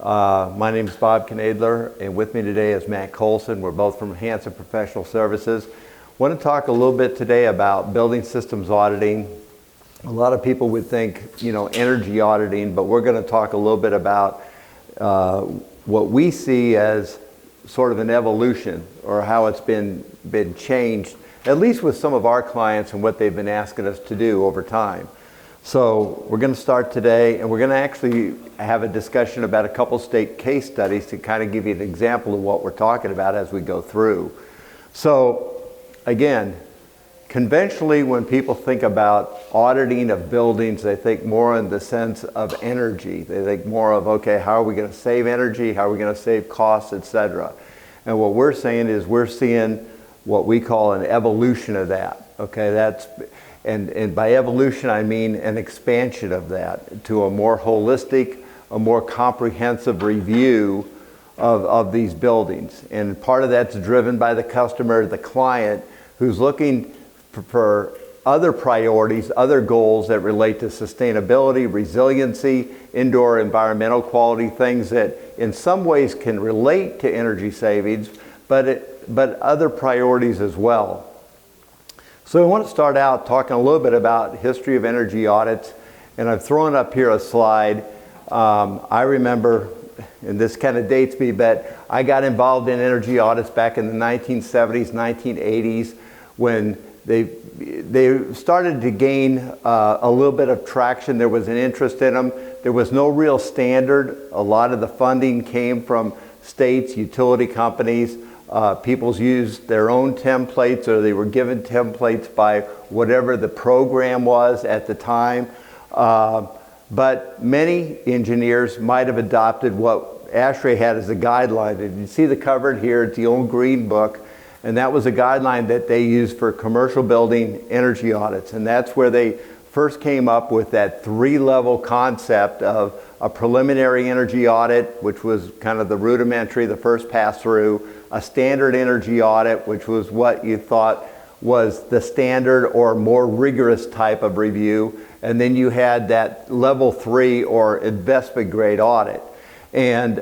My name is Bob Knoedler, and with me today is Matt Coalson. We're both from Hanson Professional Services. I want to talk a little bit today about building systems auditing. A lot of people would think, energy auditing, but we're going to talk a little bit about what we see as sort of an evolution, or how it's been changed, at least with some of our clients and what they've been asking us to do over time. So we're going to start today, and we're going to actually have a discussion about a couple state case studies to kind of give you an example of what we're talking about as we go through. So again, conventionally when people think about auditing of buildings, they think more in the sense of energy. They think more of, okay, how are we going to save energy? How are we going to save costs, etc. And what we're saying is we're seeing what we call an evolution of that. Okay, and by evolution I mean an expansion of that to a more holistic, a more comprehensive review of these buildings. And part of that's driven by the customer, the client, who's looking for other priorities, other goals that relate to sustainability, resiliency, indoor environmental quality, things that in some ways can relate to energy savings, but other priorities as well. So I want to start out talking a little bit about history of energy audits, and I've thrown up here a slide. I remember, and this kind of dates me, but I got involved in energy audits back in the 1970s, 1980s, when they started to gain a little bit of traction. There was an interest in them. There was no real standard. A lot of the funding came from states, utility companies. People used their own templates, or they were given templates by whatever the program was at the time. But many engineers might have adopted what ASHRAE had as a guideline. And you see the cover here, it's the old green book. And that was a guideline that they used for commercial building energy audits. And that's where they first came up with that three-level concept of a preliminary energy audit, which was kind of the rudimentary, the first pass-through, a standard energy audit, which was what you thought was the standard or more rigorous type of review, and then you had that level 3 or investment grade audit. And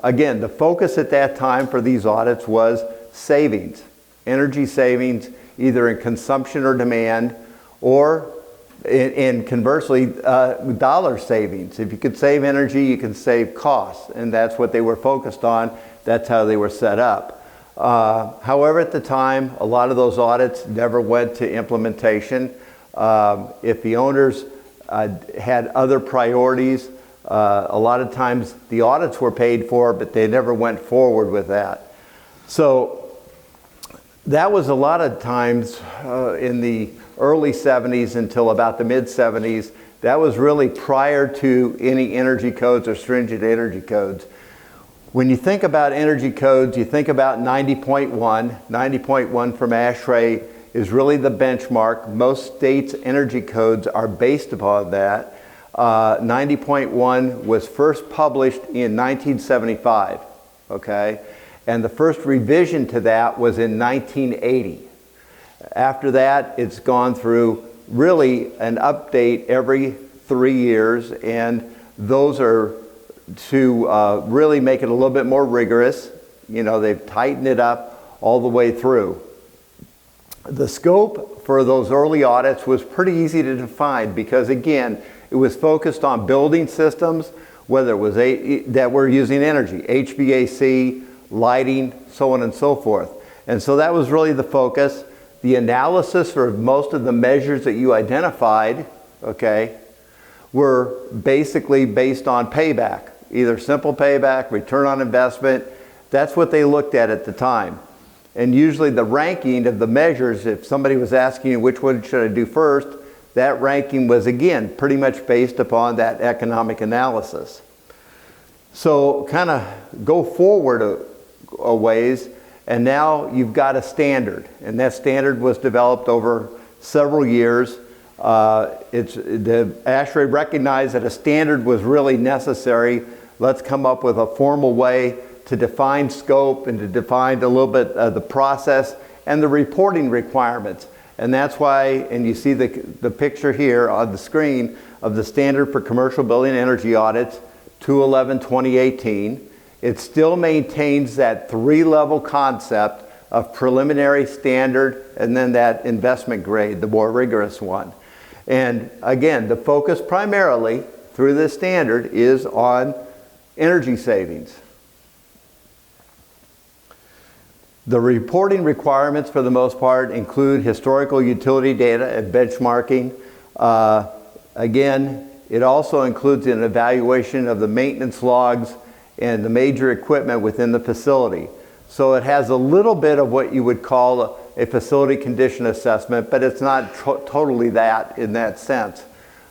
again, the focus at that time for these audits was savings, energy savings, either in consumption or demand, or and conversely, dollar savings. If you could save energy, you can save costs, and that's what they were focused on. That's how they were set up. However, at the time, a lot of those audits never went to implementation. If the owners had other priorities, a lot of times the audits were paid for, but they never went forward with that. So that was a lot of times in the early 70s until about the mid 70s. That was really prior to any energy codes or stringent energy codes. When you think about energy codes, you think about 90.1. 90.1 from ASHRAE is really the benchmark. Most states' energy codes are based upon that. 90.1 was first published in 1975, okay? And the first revision to that was in 1980. After that, it's gone through really an update every 3 years, and those are to really make it a little bit more rigorous. They've tightened it up all the way through. The scope for those early audits was pretty easy to define because, again, it was focused on building systems, whether it was that were using energy, HVAC, lighting, so on and so forth. And so that was really the focus. The analysis for most of the measures that you identified, okay, were basically based on payback, either simple payback, return on investment. That's what they looked at the time. And usually the ranking of the measures, if somebody was asking you which one should I do first, that ranking was again pretty much based upon that economic analysis. So kind of go forward a ways, and now you've got a standard, and that standard was developed over several years. The ASHRAE recognized that a standard was really necessary. Let's come up with a formal way to define scope and to define a little bit of the process and the reporting requirements. And that's why, and you see the picture here on the screen of the standard for commercial building energy audits 2/11/2018. It still maintains that 3-level concept of preliminary, standard, and then that investment grade, the more rigorous one. And again, the focus primarily through this standard is on energy savings. The reporting requirements for the most part include historical utility data and benchmarking. Again, it also includes an evaluation of the maintenance logs and the major equipment within the facility. So it has a little bit of what you would call a facility condition assessment, but it's not totally that in that sense.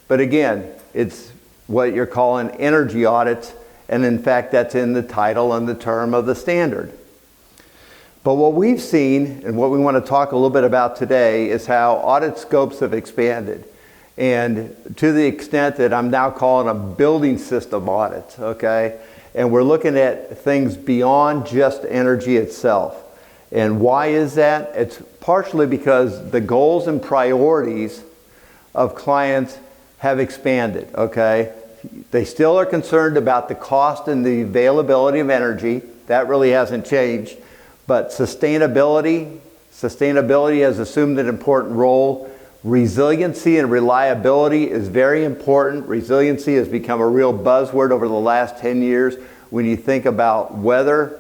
But again, it's what you're calling energy audits, and in fact that's in the title and the term of the standard. But what we've seen, and what we want to talk a little bit about today, is how audit scopes have expanded. And to the extent that I'm now calling them building system audits, okay? And we're looking at things beyond just energy itself. And why is that? It's partially because the goals and priorities of clients have expanded, okay? They still are concerned about the cost and the availability of energy. That really hasn't changed. But sustainability has assumed an important role. Resiliency and reliability is very important. Resiliency has become a real buzzword over the last 10 years. When you think about weather,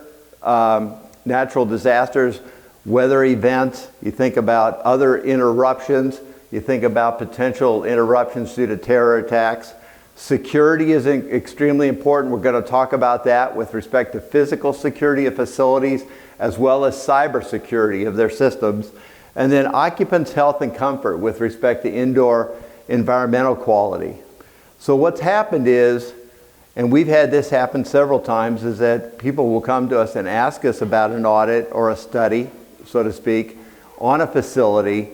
natural disasters, weather events, you think about other interruptions, you think about potential interruptions due to terror attacks. Security is extremely important. We're going to talk about that with respect to physical security of facilities as well as cyber security of their systems. And then occupants' health and comfort with respect to indoor environmental quality. So what's happened is, and we've had this happen several times, is that people will come to us and ask us about an audit or a study, so to speak, on a facility.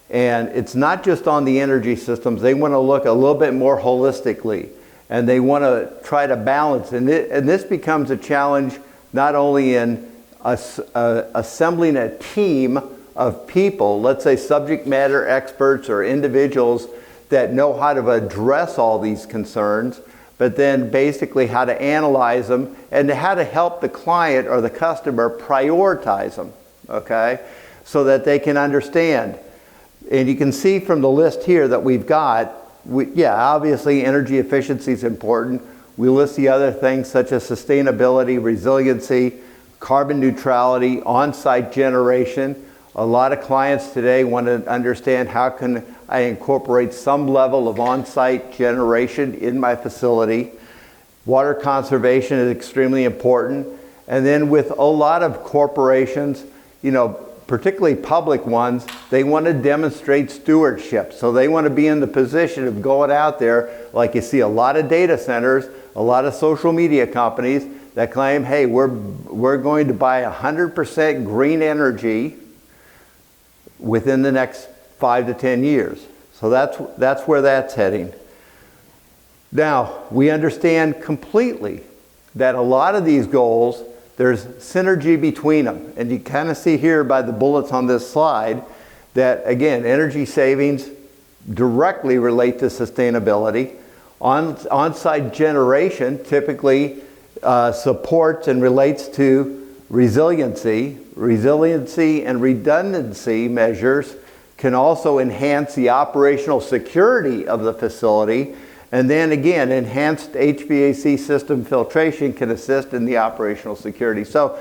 And it's not just on the energy systems. They want to look a little bit more holistically. And they want to try to balance. And this becomes a challenge not only in assembling a team of people, let's say subject matter experts or individuals that know how to address all these concerns, but then basically how to analyze them and how to help the client or the customer prioritize them, okay, so that they can understand. And you can see from the list here that we've got, obviously energy efficiency is important. We list the other things such as sustainability, resiliency, carbon neutrality, on-site generation. A lot of clients today want to understand how can I incorporate some level of on-site generation in my facility. Water conservation is extremely important. And then with a lot of corporations, particularly public ones, they want to demonstrate stewardship. So they want to be in the position of going out there, like you see a lot of data centers, a lot of social media companies that claim, hey, we're going to buy 100% green energy within the next 5 to 10 years. So that's where that's heading. Now, we understand completely that a lot of these goals, there's synergy between them. And you kind of see here by the bullets on this slide that, again, energy savings directly relate to sustainability. On-site generation typically supports and relates to resiliency. Resiliency and redundancy measures can also enhance the operational security of the facility. And then again, enhanced HVAC system filtration can assist in the operational security. So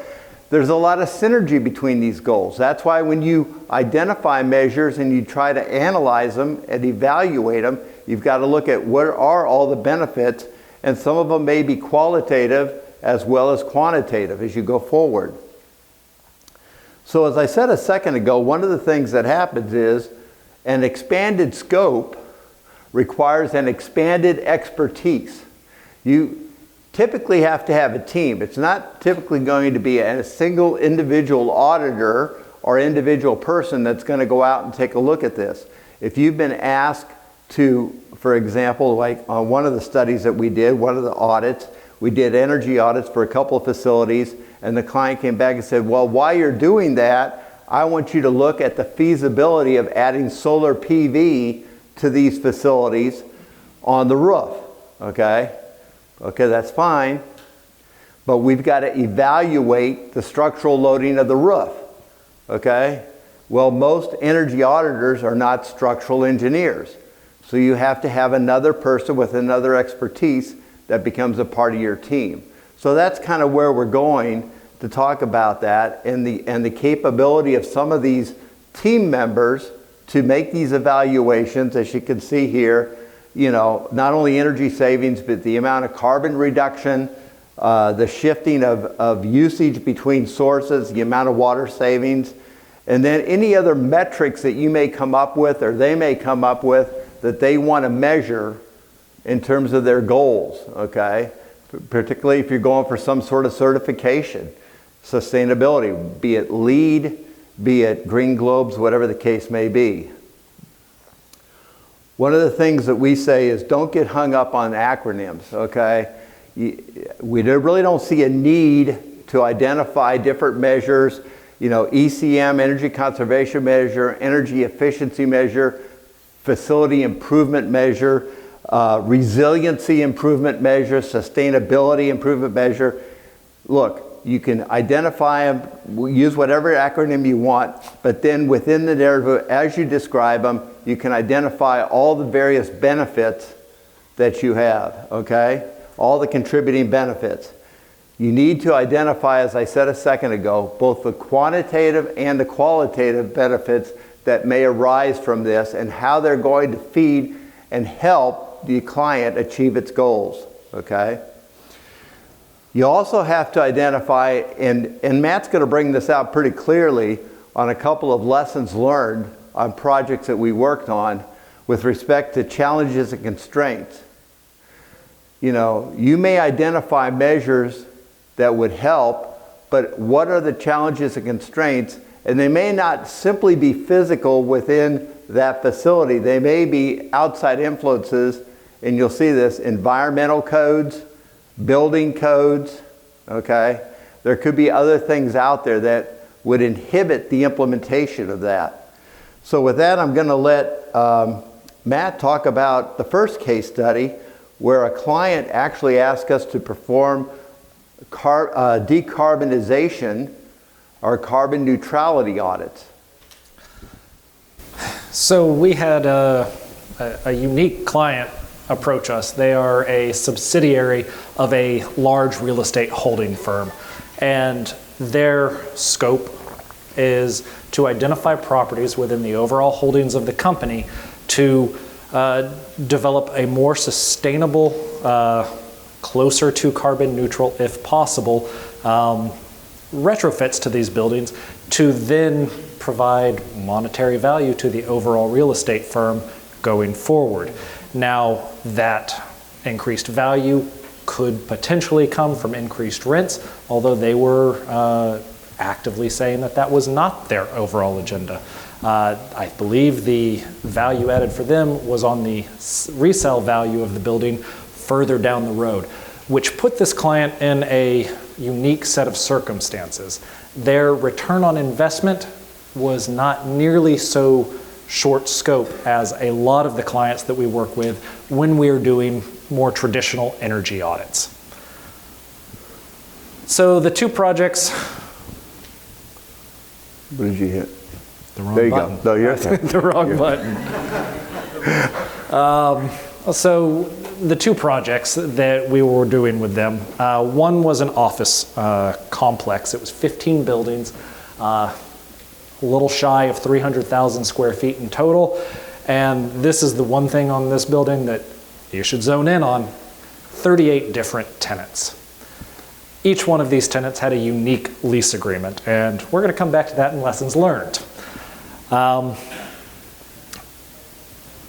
there's a lot of synergy between these goals. That's why when you identify measures and you try to analyze them and evaluate them, you've got to look at what are all the benefits, and some of them may be qualitative as well as quantitative as you go forward. So as I said a second ago, one of the things that happens is an expanded scope requires an expanded expertise. You typically have to have a team. It's not typically going to be a single individual auditor or individual person that's going to go out and take a look at this. If you've been asked to, for example, like on one of the studies that we did, one of the audits, we did energy audits for a couple of facilities, and the client came back and said, well, while you're doing that, I want you to look at the feasibility of adding solar PV to these facilities on the roof, okay? Okay, that's fine. But we've got to evaluate the structural loading of the roof. Okay? Well, most energy auditors are not structural engineers. So you have to have another person with another expertise that becomes a part of your team. So that's kind of where we're going to talk about that, and the capability of some of these team members to make these evaluations, as you can see here, you know, not only energy savings, but the amount of carbon reduction, the shifting of usage between sources, the amount of water savings, and then any other metrics that you may come up with or they may come up with that they want to measure in terms of their goals, okay? Particularly if you're going for some sort of certification, sustainability, be it LEED, be it Green Globes, whatever the case may be. One of the things that we say is don't get hung up on acronyms, okay? We really don't see a need to identify different measures, you know, ECM, energy conservation measure, energy efficiency measure, facility improvement measure, resiliency improvement measure, sustainability improvement measure. Look, you can identify them, use whatever acronym you want, but then within the narrative, as you describe them, you can identify all the various benefits that you have, okay? All the contributing benefits. You need to identify, as I said a second ago, both the quantitative and the qualitative benefits that may arise from this and how they're going to feed and help the client achieve its goals, okay? You also have to identify, and Matt's going to bring this out pretty clearly on a couple of lessons learned on projects that we worked on with respect to challenges and constraints. You know, you may identify measures that would help, but what are the challenges and constraints? And they may not simply be physical within that facility. They may be outside influences, and you'll see this, environmental codes, building codes, okay? There could be other things out there that would inhibit the implementation of that. So with that, I'm going to let Matt talk about the first case study where a client actually asked us to perform decarbonization or carbon neutrality audits. So we had a unique client approach us. They are a subsidiary of a large real estate holding firm, and their scope is to identify properties within the overall holdings of the company to develop a more sustainable, closer to carbon neutral if possible, retrofits to these buildings to then provide monetary value to the overall real estate firm going forward. Now, that increased value could potentially come from increased rents, although they were actively saying that that was not their overall agenda. I believe the value added for them was on the resale value of the building further down the road, which put this client in a unique set of circumstances. Their return on investment was not nearly so short scope as a lot of the clients that we work with when we are doing more traditional energy audits. So the two projects. What did you hit? The wrong there you button. go. No, you're okay. The wrong button. So the two projects that we were doing with them, one was an office complex. It was 15 buildings, a little shy of 300,000 square feet in total. And this is the one thing on this building that you should zone in on: 38 different tenants. Each one of these tenants had a unique lease agreement, and we're going to come back to that in lessons learned.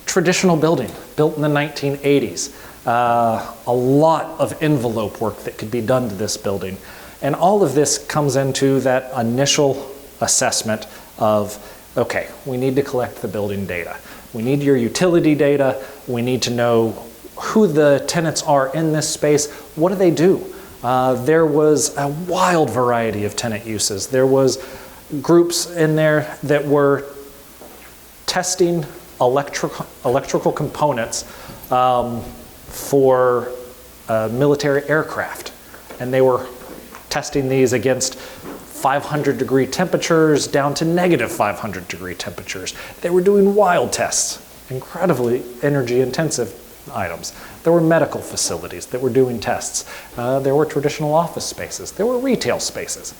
Traditional building, built in the 1980s. A lot of envelope work that could be done to this building. And all of this comes into that initial assessment of, okay, we need to collect the building data. We need your utility data. We need to know who the tenants are in this space. What do they do? There was a wild variety of tenant uses. There was groups in there that were testing electrical components for military aircraft, and they were testing these against 500-degree temperatures down to negative 500-degree temperatures. They were doing wild tests, incredibly energy-intensive items. There were medical facilities that were doing tests. There were traditional office spaces. There were retail spaces.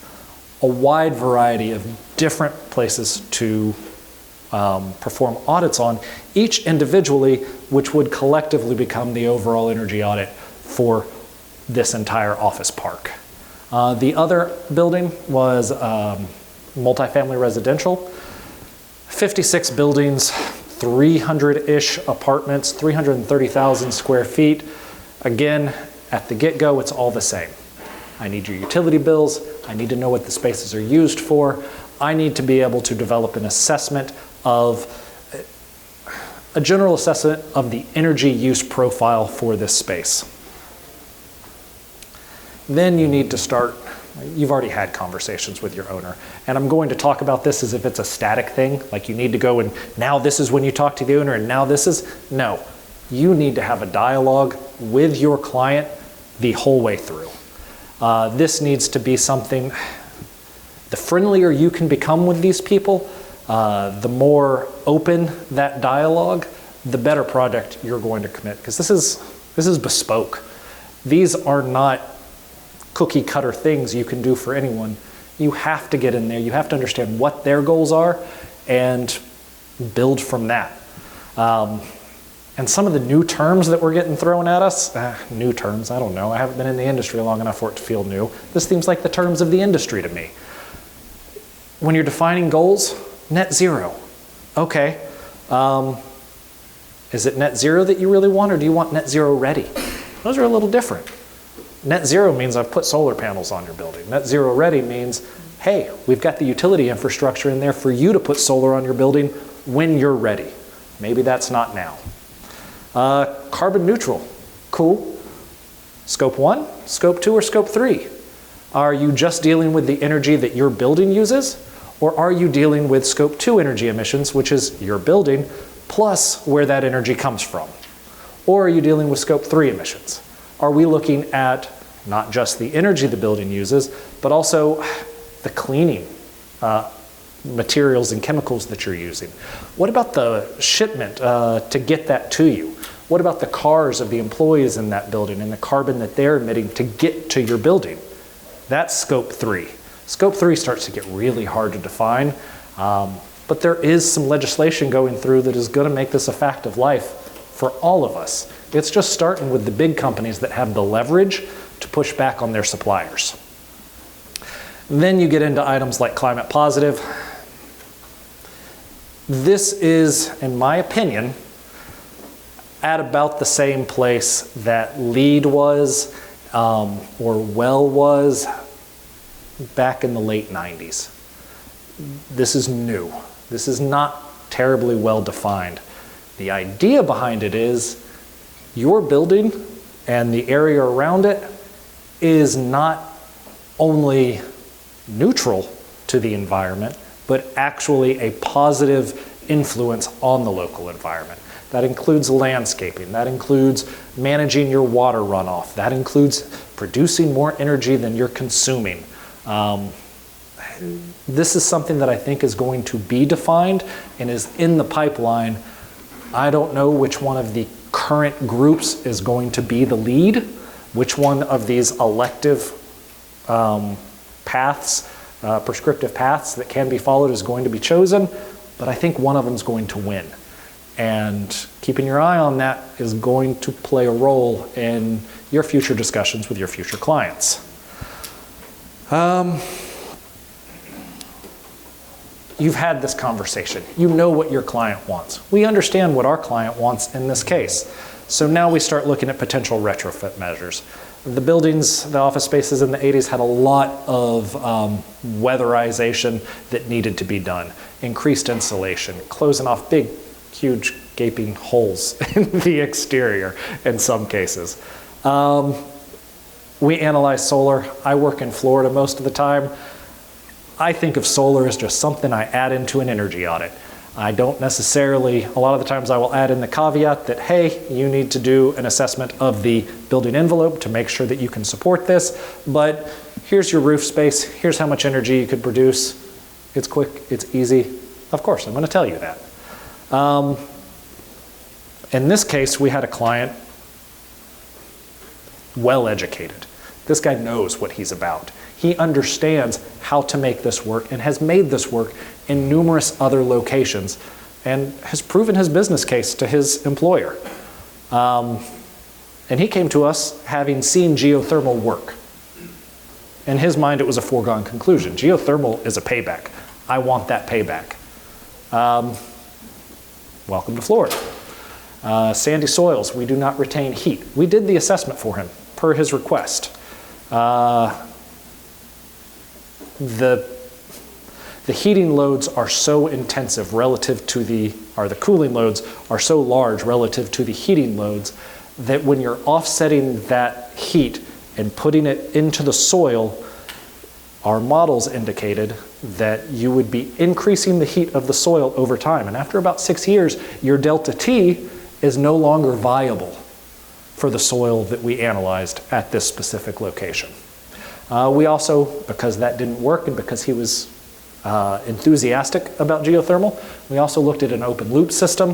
A wide variety of different places to perform audits on, each individually, which would collectively become the overall energy audit for this entire office park. The other building was multifamily residential, 56 buildings, 300-ish apartments, 330,000 square feet. Again, at the get-go, it's all the same. I need your utility bills. I need to know what the spaces are used for. I need to be able to develop an assessment of, a general assessment of the energy use profile for this space. Then you need to start, you've already had conversations with your owner, and I'm going to talk about this as if it's a static thing, like you need to go and now this is when you talk to the owner and now this is, no. You need to have a dialogue with your client the whole way through. This needs to be something, the friendlier you can become with these people, the more open that dialogue, the better product you're going to commit, because this is bespoke. These are not cookie cutter things you can do for anyone. You have to get in there, you have to understand what their goals are and build from that. And some of the new terms that we're getting thrown at us, new terms, I don't know, I haven't been in the industry long enough for it to feel new. This seems like the terms of the industry to me. When you're defining goals, net zero. Okay, is it net zero that you really want, or do you want net zero ready? Those are a little different. Net zero means I've put solar panels on your building. Net zero ready means, hey, we've got the utility infrastructure in there for you to put solar on your building when you're ready. Maybe that's not now. Carbon neutral, cool. Scope 1, Scope 2, or Scope 3? Are you just dealing with the energy that your building uses? Or are you dealing with Scope 2 energy emissions, which is your building, plus where that energy comes from? Or are you dealing with Scope 3 emissions? Are we looking at not just the energy the building uses, but also the cleaning materials and chemicals that you're using? What about the shipment to get that to you? What about the cars of the employees in that building and the carbon that they're emitting to get to your building? That's Scope 3. Scope 3 starts to get really hard to define, but there is some legislation going through that is going to make this a fact of life for all of us. It's just starting with the big companies that have the leverage to push back on their suppliers. And then you get into items like climate positive. This is, in my opinion, at about the same place that LEED was or WELL was back in the late 90s. This is new. This is not terribly well defined. The idea behind it is your building and the area around it is not only neutral to the environment, but actually a positive influence on the local environment. That includes landscaping, that includes managing your water runoff, that includes producing more energy than you're consuming. This is something that I think is going to be defined and is in the pipeline. I don't know which one of the current groups is going to be the lead, which one of these elective paths, prescriptive paths that can be followed is going to be chosen, but I think one of them is going to win. And keeping your eye on that is going to play a role in your future discussions with your future clients. You've had this conversation. You know what your client wants. We understand what our client wants in this case. So now we start looking at potential retrofit measures. The buildings, the office spaces in the 80s had a lot of weatherization that needed to be done. Increased insulation, closing off big, huge gaping holes in the exterior in some cases. We analyze solar. I work in Florida most of the time. I think of solar as just something I add into an energy audit. I don't necessarily, a lot of the times I will add in the caveat that, hey, you need to do an assessment of the building envelope to make sure that you can support this, but here's your roof space, here's how much energy you could produce. It's quick, it's easy. Of course, I'm going to tell you that. In this case, we had a client well educated. This guy knows what he's about. He understands how to make this work and has made this work in numerous other locations and has proven his business case to his employer. And he came to us having seen geothermal work. In his mind, it was a foregone conclusion. Geothermal is a payback. I want that payback. Welcome to Florida. Sandy soils, we do not retain heat. We did the assessment for him per his request. The heating loads are so intensive relative to the cooling loads are so large relative to the heating loads that when you're offsetting that heat and putting it into the soil, our models indicated that you would be increasing the heat of the soil over time. And after about 6 years, your delta T is no longer viable for the soil that we analyzed at this specific location. We also, because that didn't work and because he was enthusiastic about geothermal, we also looked at an open loop system,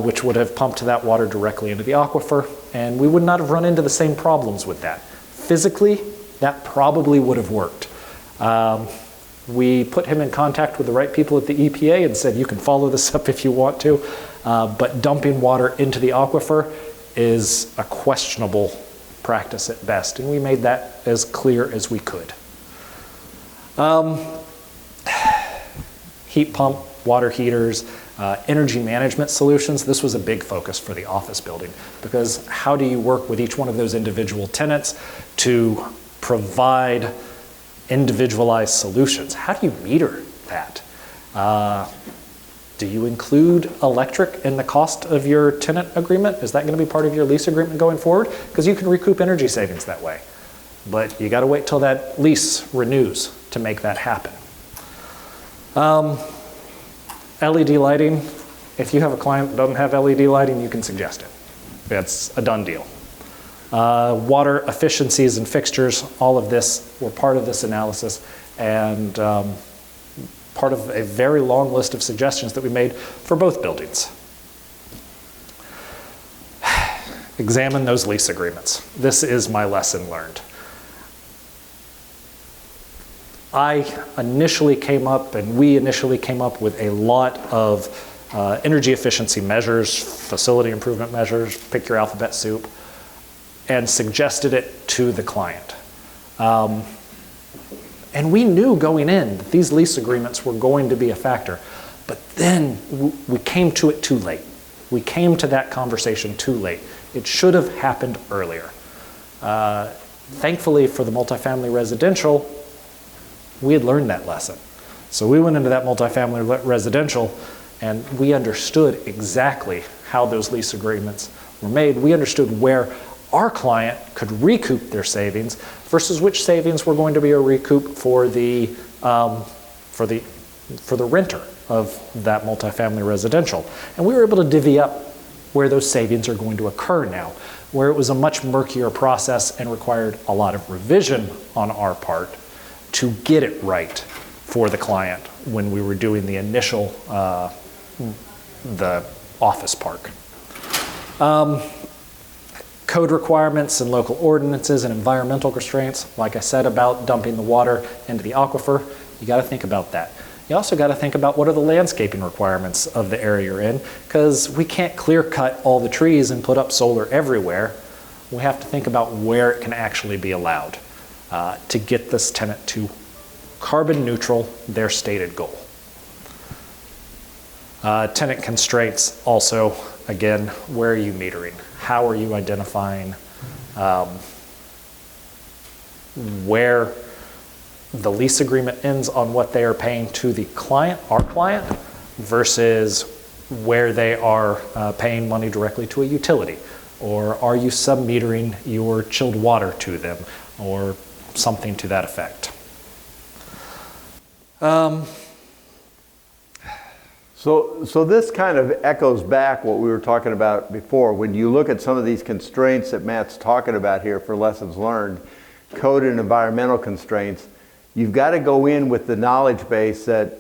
which would have pumped that water directly into the aquifer, and we would not have run into the same problems with that. Physically, that probably would have worked. We put him in contact with the right people at the EPA and said, you can follow this up if you want to, but dumping water into the aquifer is a questionable practice at best, and we made that as clear as we could. Heat pump, water heaters, energy management solutions. This was a big focus for the office building, because how do you work with each one of those individual tenants to provide individualized solutions? How do you meter that? Do you include electric in the cost of your tenant agreement? Is that going to be part of your lease agreement going forward? Because you can recoup energy savings that way. But you got to wait till that lease renews to make that happen. LED lighting. If you have a client that doesn't have LED lighting, you can suggest it. That's a done deal. Water efficiencies and fixtures, all of this were part of this analysis, and part of a very long list of suggestions that we made for both buildings. Examine those lease agreements. This is my lesson learned. We initially came up with a lot of energy efficiency measures, facility improvement measures, pick your alphabet soup, and suggested it to the client. And we knew going in that these lease agreements were going to be a factor, but then we came to it too late. We came to that conversation too late. It should have happened earlier. Thankfully for the multifamily residential, we had learned that lesson. So we went into that multifamily residential and we understood exactly how those lease agreements were made. We understood where our client could recoup their savings versus which savings were going to be a recoup for the renter of that multifamily residential. And we were able to divvy up where those savings are going to occur now, where it was a much murkier process and required a lot of revision on our part to get it right for the client when we were doing the initial, the office park. Code requirements and local ordinances and environmental constraints, like I said about dumping the water into the aquifer, you got to think about that. You also got to think about what are the landscaping requirements of the area you're in, because we can't clear cut all the trees and put up solar everywhere. We have to think about where it can actually be allowed to get this tenant to carbon neutral, their stated goal. Tenant constraints also, again, where are you metering? How are you identifying where the lease agreement ends on what they are paying to the client, our client, versus where they are paying money directly to a utility? Or are you sub-metering your chilled water to them, or something to that effect? So this kind of echoes back what we were talking about before. When you look at some of these constraints that Matt's talking about here for lessons learned, code and environmental constraints, you've got to go in with the knowledge base that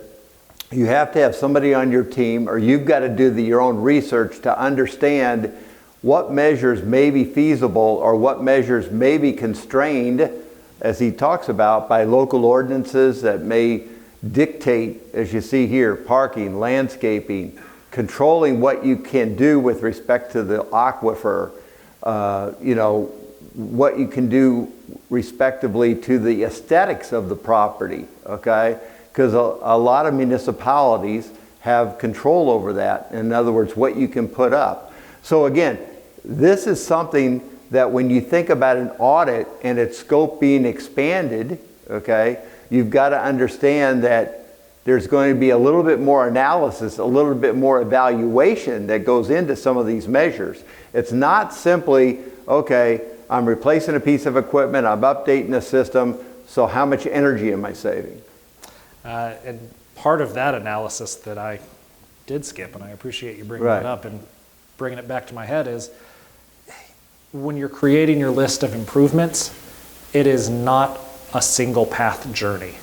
you have to have somebody on your team, or you've got to do your own research to understand what measures may be feasible or what measures may be constrained, as he talks about, by local ordinances that may dictate, as you see here, parking, landscaping, controlling what you can do with respect to the aquifer, what you can do respectively to the aesthetics of the property, okay? Because a lot of municipalities have control over that. In other words, what you can put up. So again, this is something that when you think about an audit and its scope being expanded, okay, you've got to understand that there's going to be a little bit more analysis, a little bit more evaluation that goes into some of these measures. It's not simply, okay, I'm replacing a piece of equipment, I'm updating the system, so how much energy am I saving? And part of that analysis that I did skip, and I appreciate you bringing it up and bringing it back to my head, is when you're creating your list of improvements, it is not a single path journey.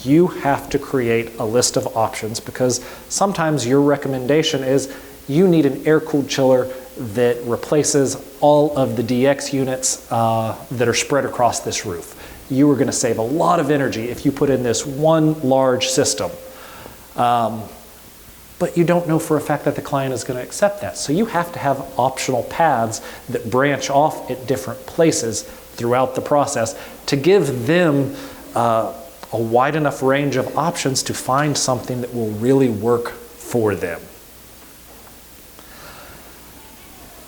You have to create a list of options, because sometimes your recommendation is you need an air-cooled chiller that replaces all of the DX units that are spread across this roof. You are going to save a lot of energy if you put in this one large system. But you don't know for a fact that the client is going to accept that. So you have to have optional paths that branch off at different places throughout the process to give them a wide enough range of options to find something that will really work for them.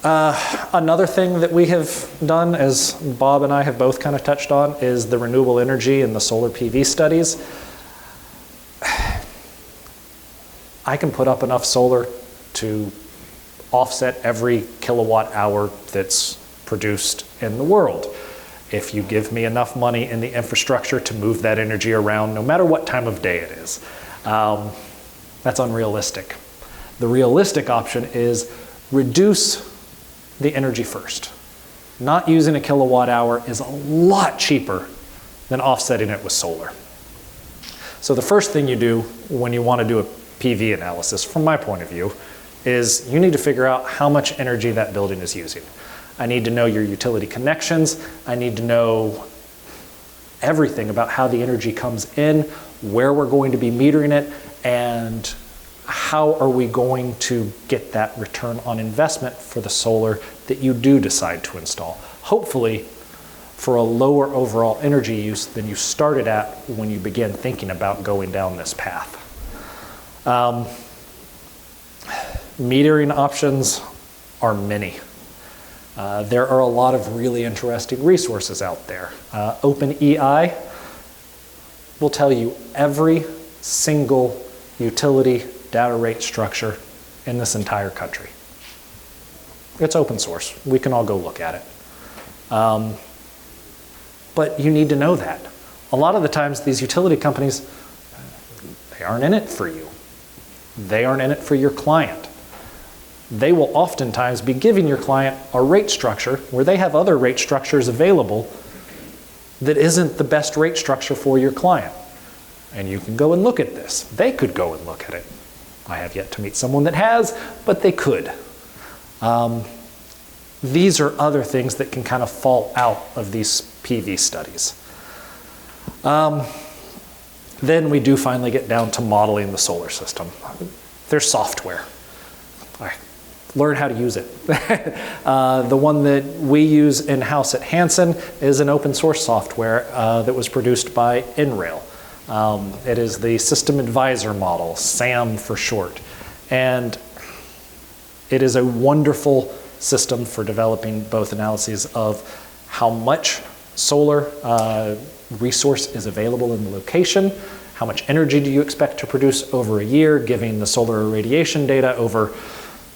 Another thing that we have done, as Bob and I have both kind of touched on, is the renewable energy and the solar PV studies. I can put up enough solar to offset every kilowatt hour that's produced in the world. If you give me enough money in the infrastructure to move that energy around, no matter what time of day it is, that's unrealistic. The realistic option is reduce the energy first. Not using a kilowatt hour is a lot cheaper than offsetting it with solar. So the first thing you do when you want to do a PV analysis, from my point of view, is you need to figure out how much energy that building is using. I need to know your utility connections. I need to know everything about how the energy comes in, where we're going to be metering it, and how are we going to get that return on investment for the solar that you do decide to install. Hopefully for a lower overall energy use than you started at when you began thinking about going down this path. Metering options are many. There are a lot of really interesting resources out there. OpenEI will tell you every single utility data rate structure in this entire country. It's open source. We can all go look at it. But you need to know that. A lot of the times these utility companies, they aren't in it for you. They aren't in it for your client. They will oftentimes be giving your client a rate structure where they have other rate structures available that isn't the best rate structure for your client. And you can go and look at this. They could go and look at it. I have yet to meet someone that has, but they could. These are other things that can kind of fall out of these PV studies. Then we do finally get down to modeling the solar system. There's software. Learn how to use it. The one that we use in-house at Hanson is an open source software that was produced by NRail. It is the System Advisor model, SAM for short. And it is a wonderful system for developing both analyses of how much solar resource is available in the location, how much energy do you expect to produce over a year, giving the solar irradiation data over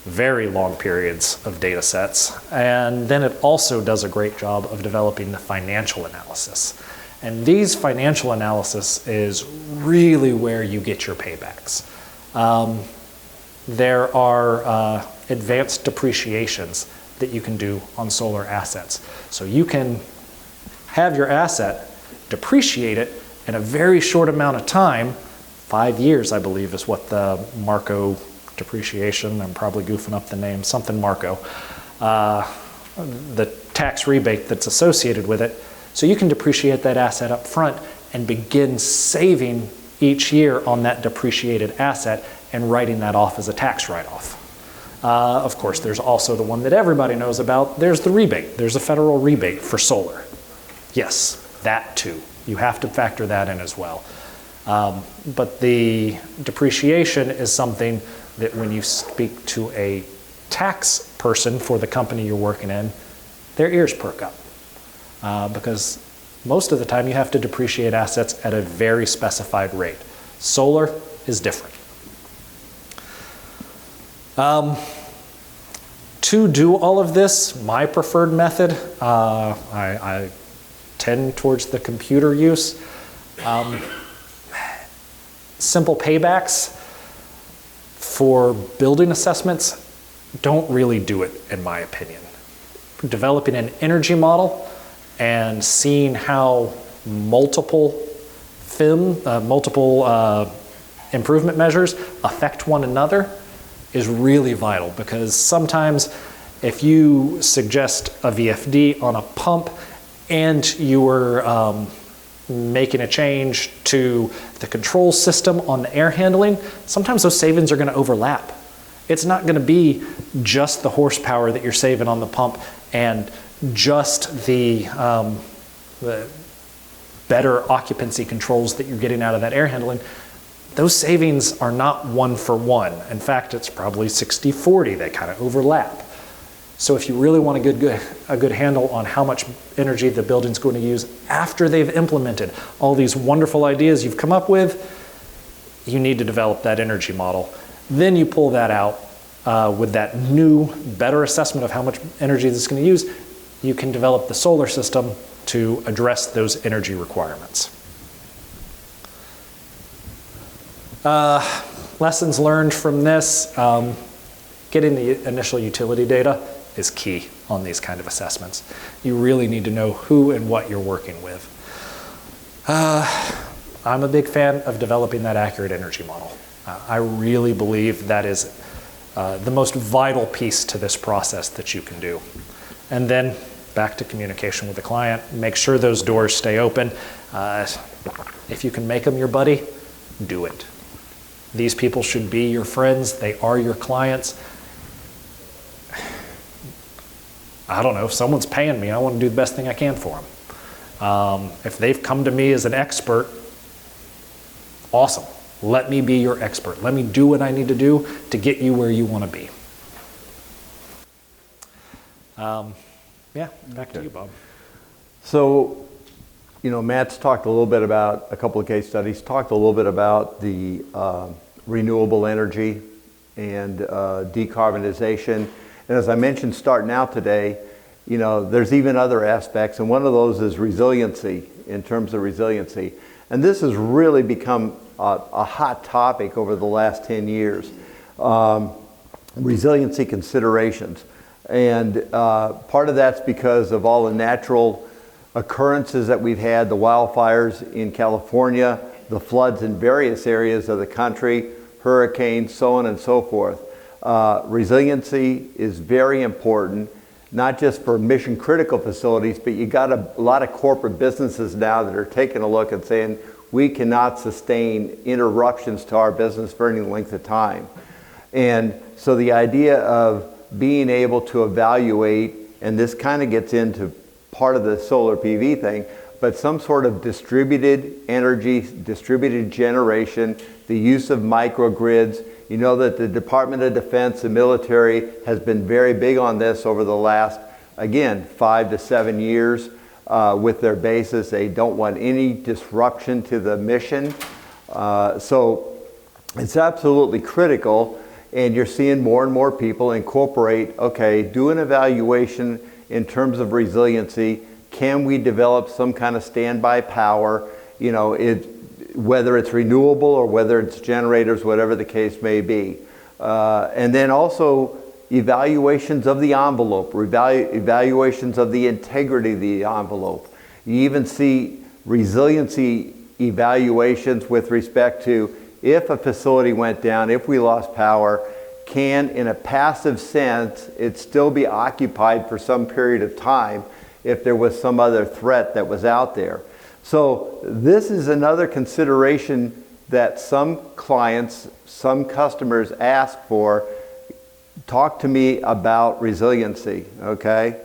very long periods of data sets. And then it also does a great job of developing the financial analysis. And these financial analysis is really where you get your paybacks. there are advanced depreciations that you can do on solar assets. So you can have your asset, depreciate it in a very short amount of time. 5 years, I believe, is what the Marco depreciation, I'm probably goofing up the name, something Marco, the tax rebate that's associated with it. So you can depreciate that asset up front and begin saving each year on that depreciated asset and writing that off as a tax write-off. Of course, there's also the one that everybody knows about. There's the rebate. There's a federal rebate for solar. Yes, that too. You have to factor that in as well. But the depreciation is something that when you speak to a tax person for the company you're working in, their ears perk up. Because most of the time you have to depreciate assets at a very specified rate. Solar is different. To do all of this, my preferred method, I tend towards the computer use. Simple paybacks for building assessments don't really do it, in my opinion. Developing an energy model and seeing how multiple improvement measures affect one another is really vital, because sometimes if you suggest a VFD on a pump and you were making a change to the control system on the air handling, sometimes those savings are going to overlap. It's not going to be just the horsepower that you're saving on the pump and just the better occupancy controls that you're getting out of that air handling. Those savings are not one for one. In fact, it's probably 60-40. They kind of overlap. So if you really want a good handle on how much energy the building's going to use after they've implemented all these wonderful ideas you've come up with, you need to develop that energy model. Then you pull that out with that new, better assessment of how much energy this is going to use. You can develop the solar system to address those energy requirements. Lessons learned from this, getting the initial utility data is key on these kind of assessments. You really need to know who and what you're working with. I'm a big fan of developing that accurate energy model. I really believe that is the most vital piece to this process that you can do. And then back to communication with the client, make sure those doors stay open. If you can make them your buddy, do it. These people should be your friends. They are your clients. I don't know, if someone's paying me, I want to do the best thing I can for them. If they've come to me as an expert, awesome. Let me be your expert. Let me do what I need to do to get you where you want to be. Yeah, back to you, Bob. So, you know, Matt's talked a little bit about a couple of case studies, talked a little bit about the renewable energy and decarbonization. And as I mentioned starting out today, you know, there's even other aspects, and one of those is resiliency, in terms of resiliency. And this has really become a hot topic over the last 10 years. Resiliency considerations. And part of that's because of all the natural occurrences that we've had, the wildfires in California, the floods in various areas of the country, hurricanes, so on and so forth. Resiliency is very important, not just for mission critical facilities, but you got a lot of corporate businesses now that are taking a look and saying, we cannot sustain interruptions to our business for any length of time. And so the idea of being able to evaluate, and this kind of gets into part of the solar PV thing, but some sort of distributed energy, distributed generation, the use of microgrids. You know that the Department of Defense and military has been very big on this over the last, again, 5 to 7 years with their bases. They don't want any disruption to the mission. So it's absolutely critical, and you're seeing more and more people incorporate, okay, do an evaluation in terms of resiliency. Can we develop some kind of standby power? You know, whether it's renewable or whether it's generators, whatever the case may be. And then also evaluations of the envelope, evaluations of the integrity of the envelope. You even see resiliency evaluations with respect to if a facility went down, if we lost power, can, in a passive sense, it still be occupied for some period of time if there was some other threat that was out there. So this is another consideration that some clients, some customers ask for. Talk to me about resiliency, okay?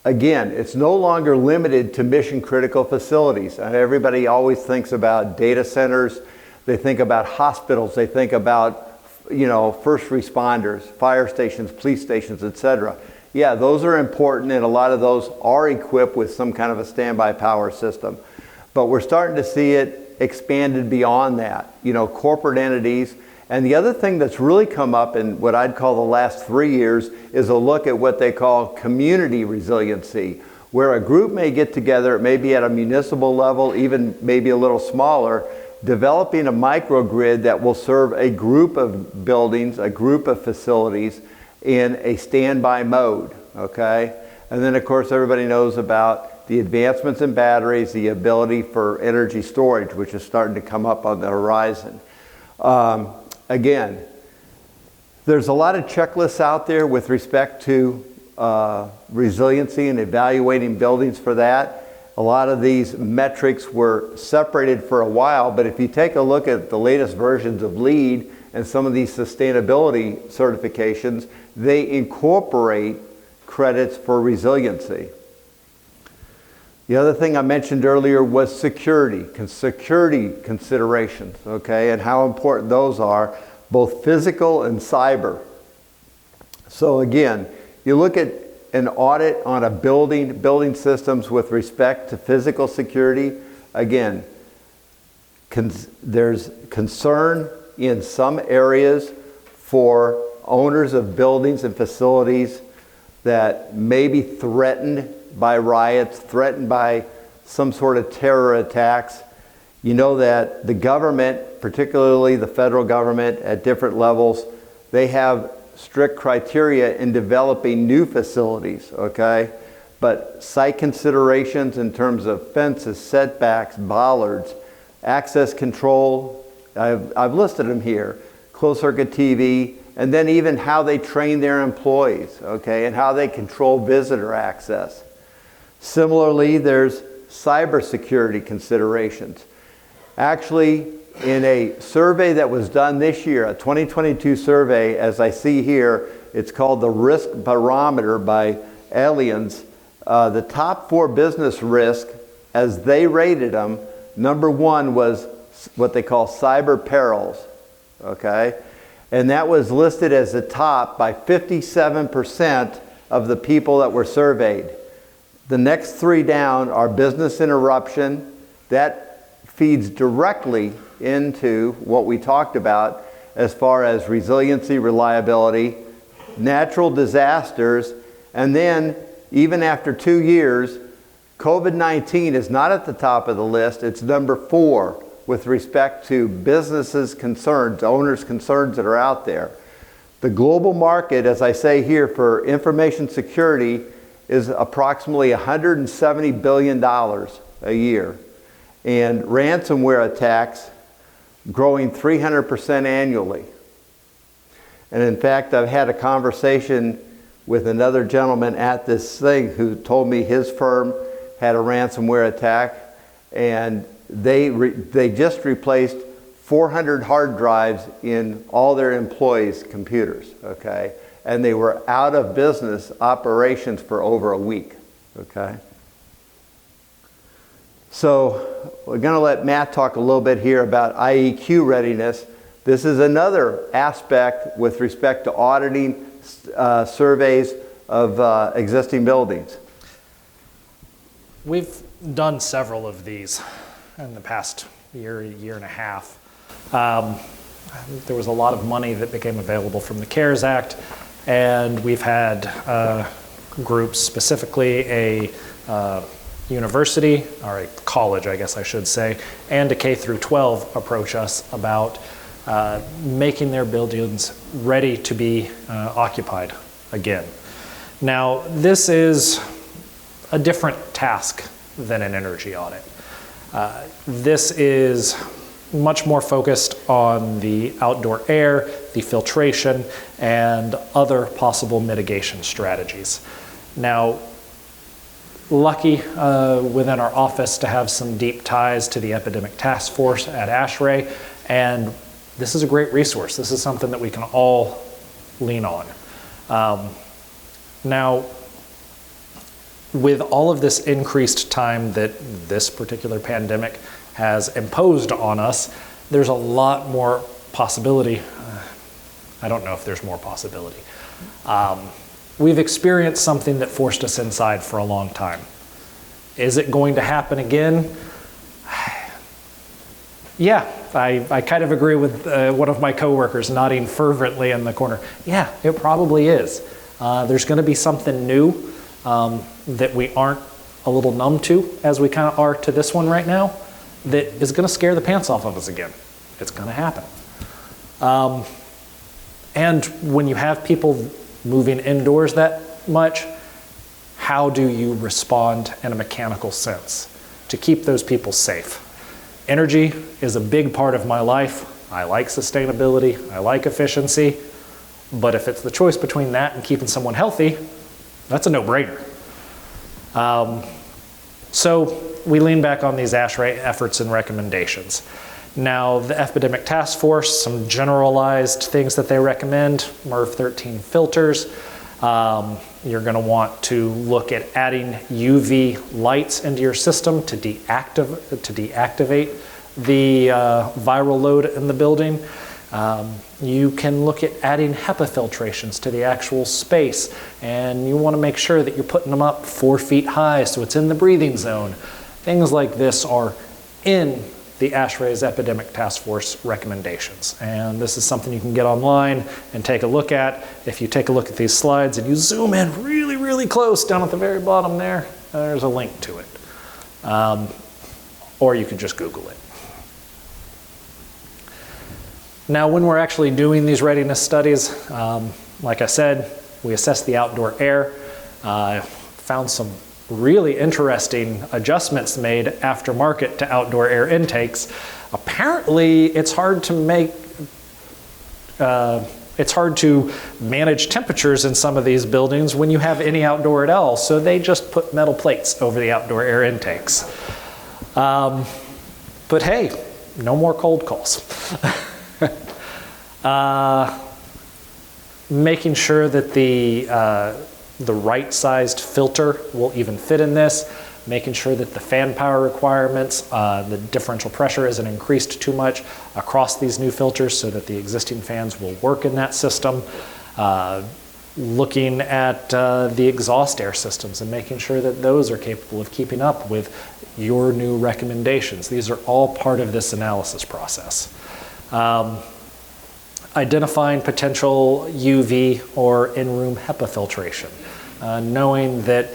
Again, it's no longer limited to mission critical facilities. And everybody always thinks about data centers, they think about hospitals, they think about, you know, first responders, fire stations, police stations, etc. Yeah, those are important, and a lot of those are equipped with some kind of a standby power system. But we're starting to see it expanded beyond that, you know, corporate entities. And the other thing that's really come up in what I'd call the last 3 years is a look at what they call community resiliency, where a group may get together, it may be at a municipal level, even maybe a little smaller, developing a microgrid that will serve a group of buildings, a group of facilities in a standby mode, okay? And then of course everybody knows about the advancements in batteries, the ability for energy storage, which is starting to come up on the horizon. Again, there's a lot of checklists out there with respect to resiliency and evaluating buildings for that. A lot of these metrics were separated for a while, but if you take a look at the latest versions of LEED and some of these sustainability certifications, they incorporate credits for resiliency. The other thing I mentioned earlier was security considerations, okay, and how important those are, both physical and cyber. So again, you look at an audit on a building systems with respect to physical security. Again, there's concern in some areas for owners of buildings and facilities that may be threatened by riots, threatened by some sort of terror attacks. You know that the government, particularly the federal government at different levels, they have strict criteria in developing new facilities, okay? But site considerations in terms of fences, setbacks, bollards, access control, I've listed them here, closed circuit TV, and then even how they train their employees, okay, and how they control visitor access. Similarly, there's cybersecurity considerations. Actually, in a survey that was done this year, a 2022 survey, as I see here, it's called the Risk Barometer by Allianz. The top 4 business risks, as they rated them, number 1 was what they call cyber perils, okay? And that was listed as the top by 57% of the people that were surveyed. The next 3 down are business interruption. That feeds directly into what we talked about as far as resiliency, reliability, natural disasters, and then even after 2 years, COVID-19 is not at the top of the list. It's number 4 with respect to businesses' concerns, owners' concerns that are out there. The global market, as I say here, for information security is approximately $170 billion a year. And ransomware attacks growing 300% annually. And in fact, I've had a conversation with another gentleman at this thing who told me his firm had a ransomware attack, and they just replaced 400 hard drives in all their employees' computers, okay? And they were out of business operations for over a week, okay? So we're going to let Matt talk a little bit here about IEQ readiness. This is another aspect with respect to auditing surveys of existing buildings. We've done several of these in the past year and a half. There was a lot of money that became available from the CARES Act, and we've had groups, specifically a university, or a college, I guess I should say, and a K through 12 approach us about making their buildings ready to be occupied again. Now, this is a different task than an energy audit. This is much more focused on the outdoor air, the filtration, and other possible mitigation strategies. Now, lucky within our office to have some deep ties to the epidemic task force at ASHRAE, and this is a great resource. This is something that we can all lean on. Now, with all of this increased time that this particular pandemic has imposed on us, there's a lot more possibility. I don't know if there's more possibility. We've experienced something that forced us inside for a long time. Is it going to happen again? Yeah, I kind of agree with one of my coworkers nodding fervently in the corner. Yeah, it probably is. There's going to be something new that we aren't a little numb to, as we kind of are to this one right now, that is going to scare the pants off of us again. It's going to happen. And when you have people moving indoors that much, how do you respond in a mechanical sense to keep those people safe? Energy is a big part of my life. I like sustainability, I like efficiency, but if it's the choice between that and keeping someone healthy, that's a no-brainer. So we lean back on these ASHRAE efforts and recommendations. Now, the Epidemic Task Force, some generalized things that they recommend, MERV 13 filters. You're going to want to look at adding UV lights into your system to deactivate the viral load in the building. You can look at adding HEPA filtrations to the actual space, and you want to make sure that you're putting them up 4 feet high so it's in the breathing zone. Things like this are in the ASHRAE's Epidemic Task Force recommendations. And this is something you can get online and take a look at. If you take a look at these slides and you zoom in really, really close down at the very bottom there, there's a link to it. Or you can just Google it. Now, when we're actually doing these readiness studies, like I said, we assess the outdoor air. Found some really interesting adjustments made aftermarket to outdoor air intakes. Apparently, it's hard to manage temperatures in some of these buildings when you have any outdoor at all, so they just put metal plates over the outdoor air intakes. But hey, no more cold calls. Making sure that the right-sized filter will even fit in this, making sure that the fan power requirements, the differential pressure isn't increased too much across these new filters so that the existing fans will work in that system, looking at the exhaust air systems and making sure that those are capable of keeping up with your new recommendations. These are all part of this analysis process. Identifying potential UV or in-room HEPA filtration. Knowing that,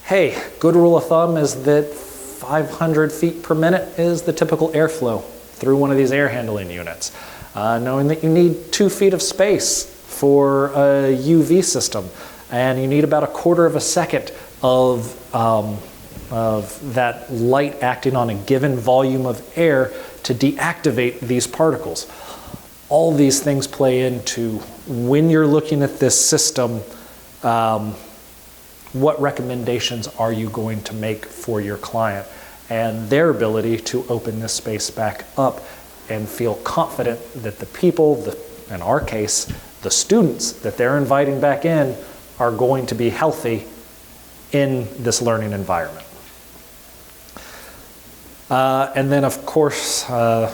hey, good rule of thumb is that 500 feet per minute is the typical airflow through one of these air handling units. Knowing that you need 2 feet of space for a UV system, and you need about 1/4 of a second of that light acting on a given volume of air to deactivate these particles. All these things play into when you're looking at this system, what recommendations are you going to make for your client and their ability to open this space back up and feel confident that the people, in our case, the students that they're inviting back in are going to be healthy in this learning environment. And then, of course,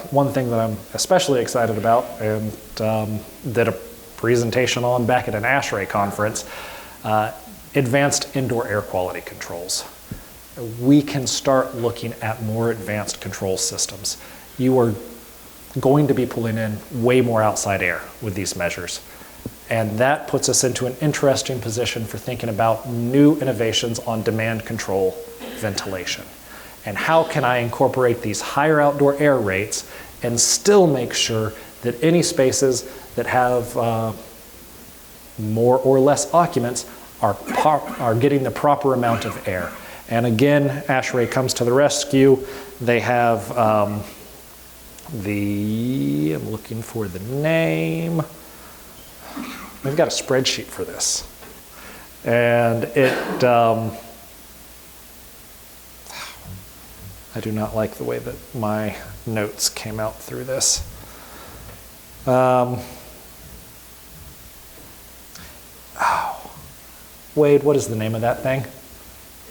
one thing that I'm especially excited about and did a presentation on back at an ASHRAE conference, advanced indoor air quality controls. We can start looking at more advanced control systems. You are going to be pulling in way more outside air with these measures. And that puts us into an interesting position for thinking about new innovations on demand control ventilation. And how can I incorporate these higher outdoor air rates and still make sure that any spaces that have more or less occupants are getting the proper amount of air. And again, ASHRAE comes to the rescue. They have I'm looking for the name. They've got a spreadsheet for this. And it, I do not like the way that my notes came out through this. Wade, what is the name of that thing?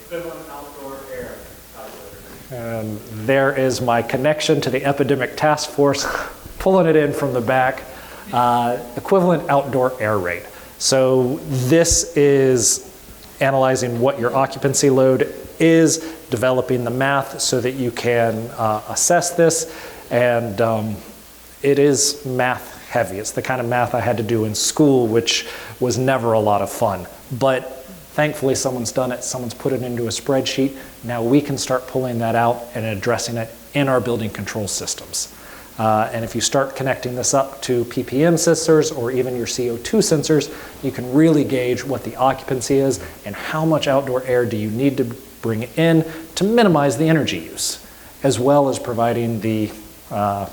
Equivalent outdoor air calculator. And there is my connection to the epidemic task force, pulling it in from the back. Equivalent outdoor air rate. So this is analyzing what your occupancy load is, developing the math so that you can assess this, and it is math heavy. It's the kind of math I had to do in school, which was never a lot of fun. But thankfully someone's done it, someone's put it into a spreadsheet. Now we can start pulling that out and addressing it in our building control systems. And if you start connecting this up to ppm sensors or even your CO2 sensors, you can really gauge what the occupancy is and how much outdoor air do you need to bring in to minimize the energy use, as well as providing the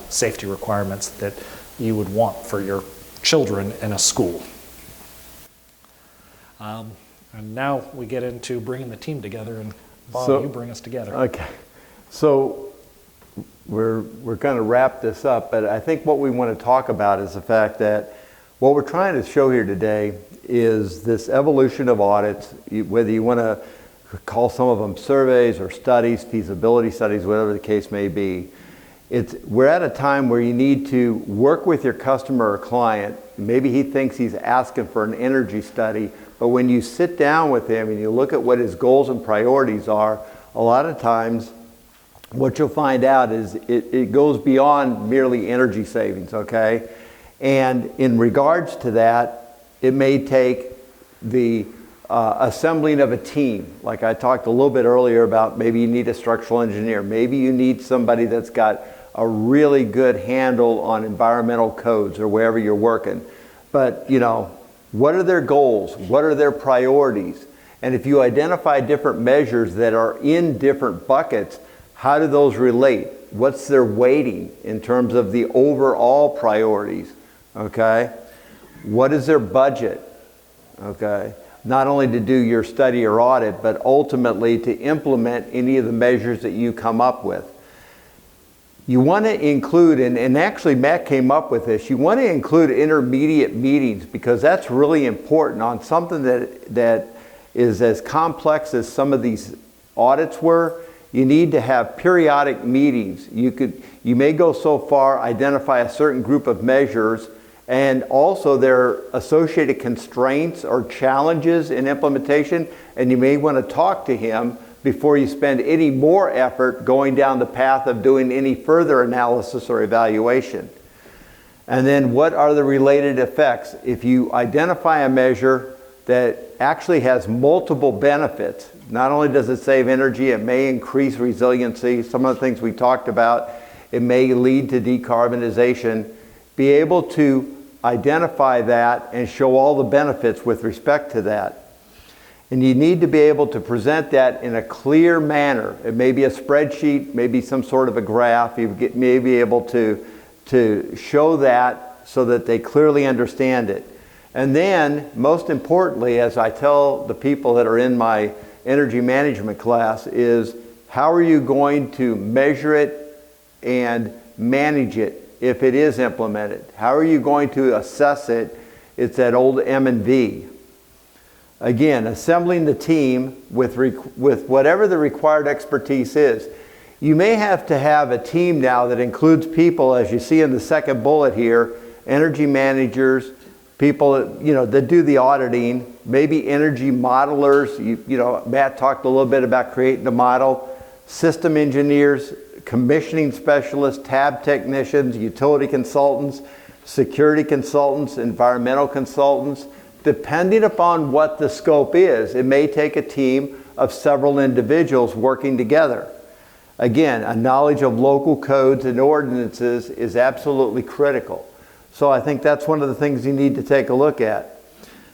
safety requirements that you would want for your children in a school. And now we get into bringing the team together, and Bob, you bring us together. Okay, so we're going to wrap this up, but I think what we want to talk about is the fact that what we're trying to show here today is this evolution of audits, whether you want to call some of them surveys or studies, feasibility studies, whatever the case may be. We're at a time where you need to work with your customer or client. Maybe he thinks he's asking for an energy study, but when you sit down with him and you look at what his goals and priorities are, a lot of times what you'll find out is it goes beyond merely energy savings, okay? And in regards to that, it may take the assembling of a team. Like I talked a little bit earlier about, maybe you need a structural engineer. Maybe you need somebody that's got a really good handle on environmental codes or wherever you're working. But, you know, what are their goals? What are their priorities? And if you identify different measures that are in different buckets, how do those relate? What's their weighting in terms of the overall priorities? Okay? What is their budget? Okay? Not only to do your study or audit, but ultimately to implement any of the measures that you come up with. You want to include, and actually Matt came up with this, you want to include intermediate meetings, because that's really important on something that is as complex as some of these audits were. You need to have periodic meetings. You may go so far, identify a certain group of measures, and also their associated constraints or challenges in implementation, and you may want to talk to him before you spend any more effort going down the path of doing any further analysis or evaluation. And then what are the related effects? If you identify a measure that actually has multiple benefits, not only does it save energy, it may increase resiliency, some of the things we talked about, it may lead to decarbonization, be able to identify that and show all the benefits with respect to that. And you need to be able to present that in a clear manner. It may be a spreadsheet, maybe some sort of a graph. You may be able to show that so that they clearly understand it. And then, most importantly, as I tell the people that are in my energy management class, is how are you going to measure it and manage it if it is implemented? How are you going to assess it? It's that old M&V. Again, assembling the team with whatever the required expertise is. You may have to have a team now that includes people, as you see in the second bullet here, energy managers, people that do the auditing, maybe energy modelers. Matt talked a little bit about creating the model, system engineers, commissioning specialists, tab technicians, utility consultants, security consultants, environmental consultants. Depending upon what the scope is, it may take a team of several individuals working together. Again, a knowledge of local codes and ordinances is absolutely critical. So I think that's one of the things you need to take a look at.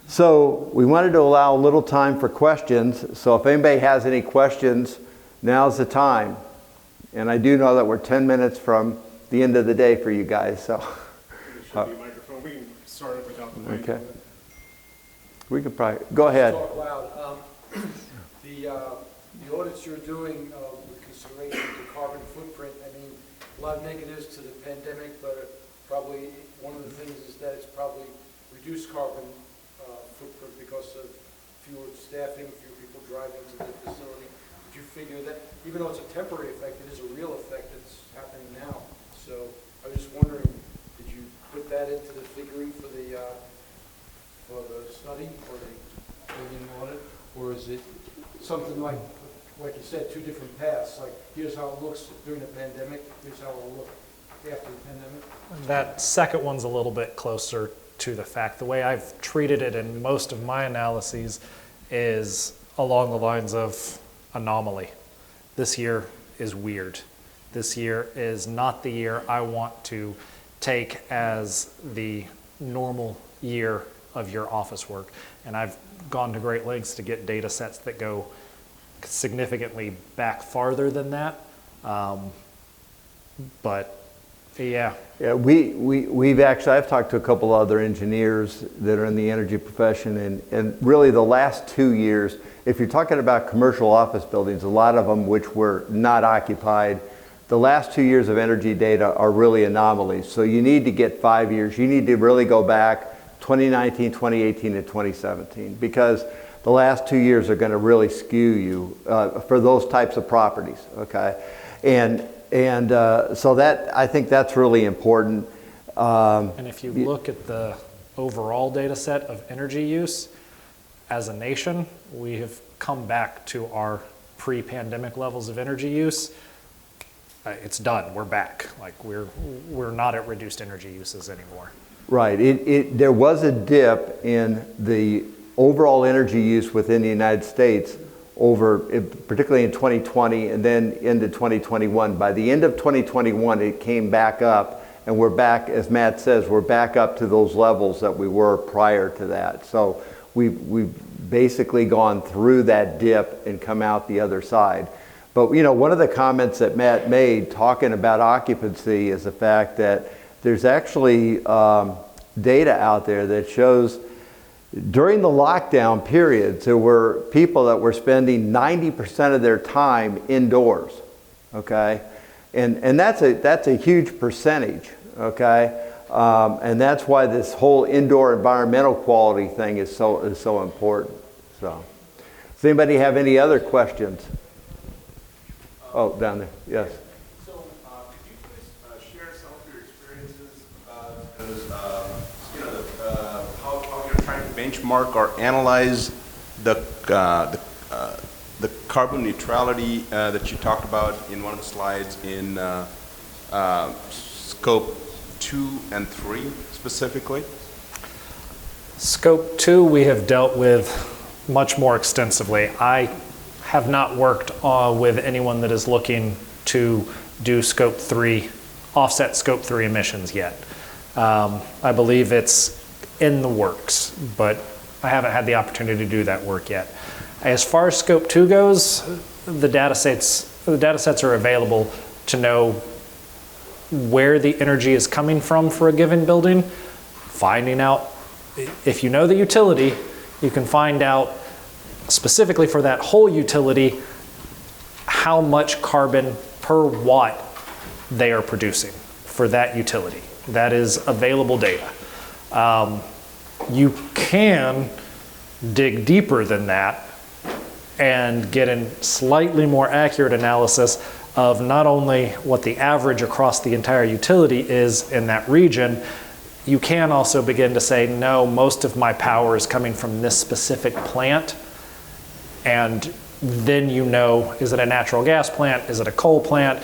So we wanted to allow a little time for questions. So if anybody has any questions, now's the time. And I do know that we're 10 minutes from the end of the day for you guys. So. Should be a microphone. We can start it without the mic. Okay. We could probably, go ahead. Talk loud. The audits you're doing with consideration to carbon footprint, I mean, a lot of negatives to the pandemic, but probably one of the things is that it's probably reduced carbon footprint because of fewer staffing, fewer people driving to the facility. Did you figure that, even though it's a temporary effect, it is a real effect that's happening now? So I was just wondering, did you put that into the figuring for the study or the building audit, or is it something like you said, two different paths? Like, here's how it looks during the pandemic, here's how it'll look after the pandemic. That second one's a little bit closer to the fact. The way I've treated it in most of my analyses is along the lines of anomaly. This year is weird. This year is not the year I want to take as the normal year of your office work. And I've gone to great lengths to get data sets that go significantly back farther than that. But yeah. Yeah, we've actually, I've talked to a couple other engineers that are in the energy profession, and really the last 2 years, if you're talking about commercial office buildings, a lot of them which were not occupied, the last 2 years of energy data are really anomalies. So you need to get 5 years. You need to really go back 2019, 2018, and 2017, because the last 2 years are going to really skew you for those types of properties, okay? And so that, I think that's really important. And if you look at the overall data set of energy use, as a nation, we have come back to our pre-pandemic levels of energy use. It's done, we're back. Like we're not at reduced energy uses anymore. Right, there was a dip in the overall energy use within the United States particularly in 2020 and then into 2021. By the end of 2021, it came back up, and we're back, as Matt says, we're back up to those levels that we were prior to that. So we've basically gone through that dip and come out the other side. But you know, one of the comments that Matt made talking about occupancy is the fact that there's actually data out there that shows during the lockdown periods, there were people that were spending 90% of their time indoors, okay? And that's a huge percentage, okay? And that's why this whole indoor environmental quality thing is so important. So, does anybody have any other questions? Oh, down there, yes. So, could you please share some of your experiences how you're trying to benchmark or analyze the carbon neutrality that you talked about in one of the slides in scope 2 and 3 specifically? Scope 2 we have dealt with much more extensively. I have not worked with anyone that is looking to do scope 3, offset scope 3 emissions yet. I believe it's in the works, but I haven't had the opportunity to do that work yet. As far as scope 2 goes, the data sets are available to know where the energy is coming from for a given building. Finding out, if you know the utility, you can find out specifically for that whole utility how much carbon per watt they are producing for that utility. That is available data. You can dig deeper than that and get a slightly more accurate analysis of not only what the average across the entire utility is in that region. You can also begin to say, no, most of my power is coming from this specific plant. And then you know, is it a natural gas plant? Is it a coal plant?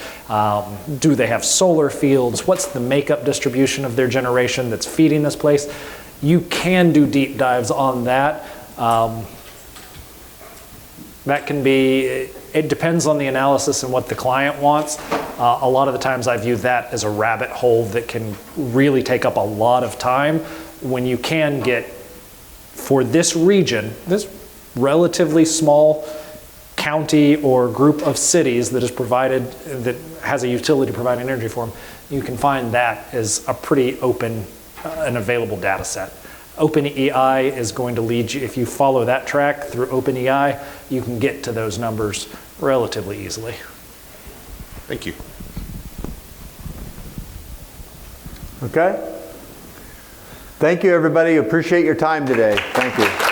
Do they have solar fields? What's the makeup distribution of their generation that's feeding this place? You can do deep dives on that. That can be It depends on the analysis and what the client wants. A lot of the times I view that as a rabbit hole that can really take up a lot of time when you can get, for this region, this relatively small county or group of cities that is provided, that has a utility providing energy for them, you can find that as a pretty open and available data set. OpenEI is going to lead you, if you follow that track through OpenEI, you can get to those numbers relatively easily. Thank you. Okay. Thank you, everybody. Appreciate your time today. Thank you.